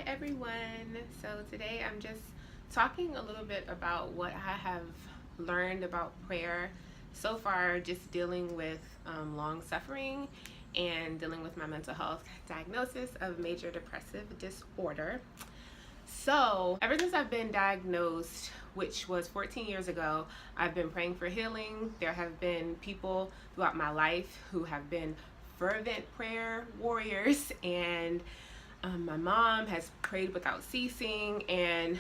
everyone. So today I'm just talking a little bit about what I have learned about prayer so far, just dealing with long suffering and dealing with my mental health diagnosis of major depressive disorder. So ever since I've been diagnosed, which was 14 years ago, I've been praying for healing. There have been people throughout my life who have been fervent prayer warriors, and my mom has prayed without ceasing, and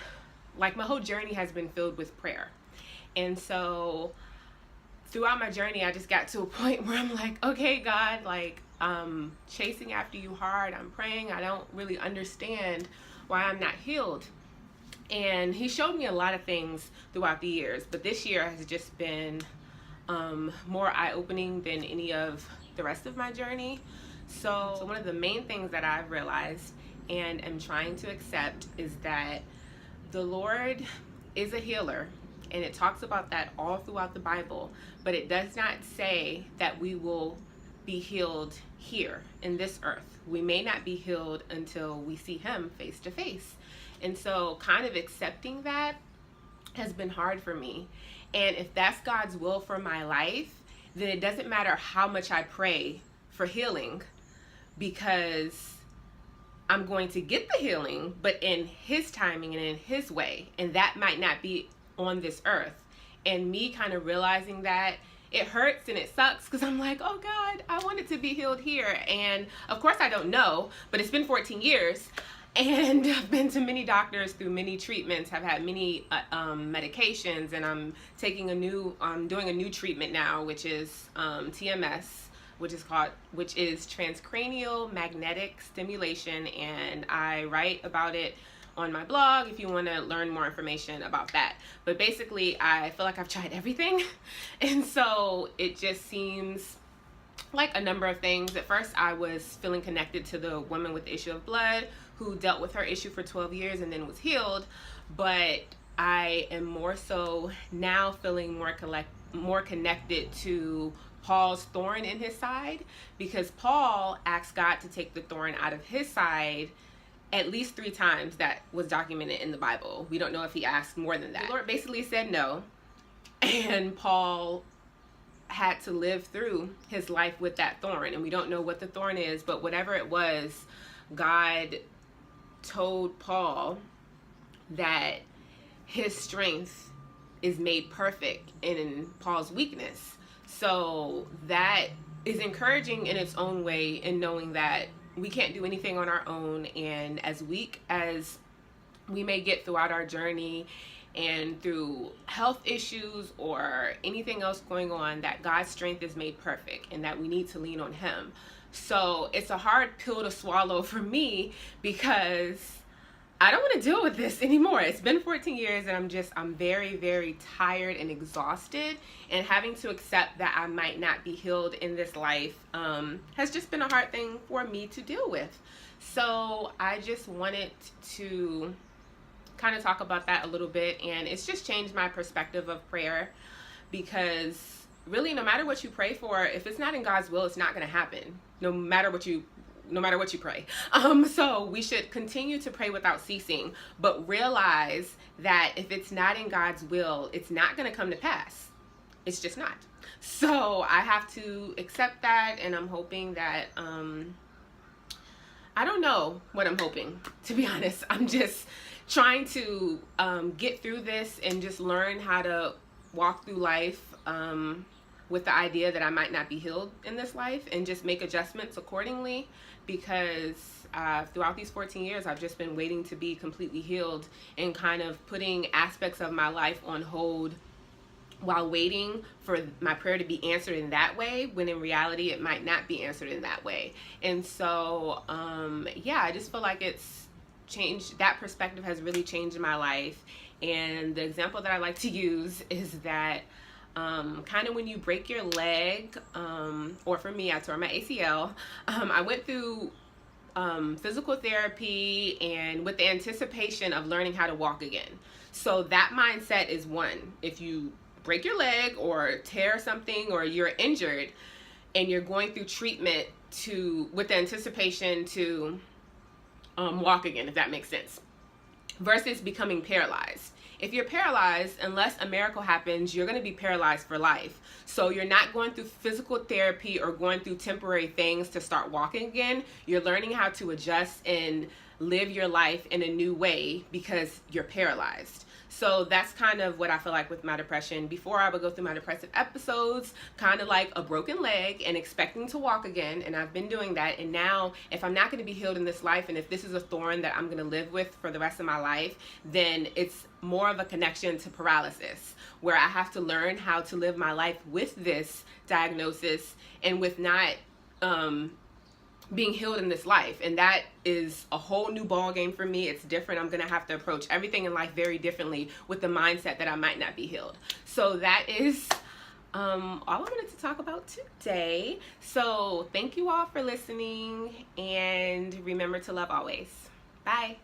like my whole journey has been filled with prayer. And so throughout my journey, I just got to a point where I'm like, okay, God, like I'm chasing after you hard. I'm praying. I don't really understand why I'm not healed. And he showed me a lot of things throughout the years, but this year has just been more eye-opening than any of the rest of my journey. So one of the main things that I've realized and am trying to accept is that the Lord is a healer, and it talks about that all throughout the Bible, but it does not say that we will be healed here in this earth. We may not be healed until we see him face to face. And so kind of accepting that has been hard for me. And if that's God's will for my life, then it doesn't matter how much I pray for healing, because I'm going to get the healing, but in his timing and in his way. And that might not be on this earth. And me kind of realizing that, it hurts and it sucks, because I'm like, oh God, I want it to be healed here. And of course I don't know, but it's been 14 years. And I've been to many doctors through many treatments, have had many medications, and I'm doing a new treatment now, which is TMS, which is transcranial magnetic stimulation, and I write about it on my blog if you want to learn more information about that. But basically, I feel like I've tried everything, and so it just seems like a number of things. At first, I was feeling connected to the woman with the issue of blood who dealt with her issue for 12 years and then was healed, but I am more so now feeling more connected to Paul's thorn in his side, because Paul asked God to take the thorn out of his side at least 3 times. That was documented in the Bible. We don't know if he asked more than that. The Lord basically said no, and Paul had to live through his life with that thorn, and we don't know what the thorn is, but whatever it was, God told Paul that his strength is made perfect in Paul's weakness. So that is encouraging in its own way, in knowing that we can't do anything on our own, and as weak as we may get throughout our journey and through health issues or anything else going on, that God's strength is made perfect and that we need to lean on him. So it's a hard pill to swallow for me, because I don't want to deal with this anymore. It's been 14 years and I'm very, very tired and exhausted, and having to accept that I might not be healed in this life has just been a hard thing for me to deal with. So I just wanted to kind of talk about that a little bit, and it's just changed my perspective of prayer, because really, no matter what you pray for, if it's not in God's will, it's not going to happen, no matter what you pray. So we should continue to pray without ceasing, but realize that if it's not in God's will, it's not going to come to pass. It's just not. So I have to accept that, and I'm hoping that, I don't know what I'm hoping, to be honest. I'm just trying to get through this and just learn how to walk through life with the idea that I might not be healed in this life, and just make adjustments accordingly, because throughout these 14 years, I've just been waiting to be completely healed and kind of putting aspects of my life on hold while waiting for my prayer to be answered in that way, when in reality it might not be answered in that way. And so yeah, I just feel like it's changed. That perspective has really changed my life. And the example that I like to use is that kind of when you break your leg, or for me, I tore my ACL. I went through physical therapy, and with the anticipation of learning how to walk again. So that mindset is one. If you break your leg or tear something, or you're injured and you're going through treatment with the anticipation to walk again, if that makes sense, versus becoming paralyzed. If you're paralyzed, unless a miracle happens, you're going to be paralyzed for life. So you're not going through physical therapy or going through temporary things to start walking again. You're learning how to adjust and live your life in a new way because you're paralyzed. So that's kind of what I feel like with my depression. Before, I would go through my depressive episodes kind of like a broken leg and expecting to walk again, and I've been doing that. And now, if I'm not going to be healed in this life, and if this is a thorn that I'm going to live with for the rest of my life, then it's more of a connection to paralysis, where I have to learn how to live my life with this diagnosis and with not being healed in this life. And that is a whole new ball game for me. It's different. I'm going to have to approach everything in life very differently with the mindset that I might not be healed. So that is all I wanted to talk about today. So thank you all for listening, and remember to love always. Bye.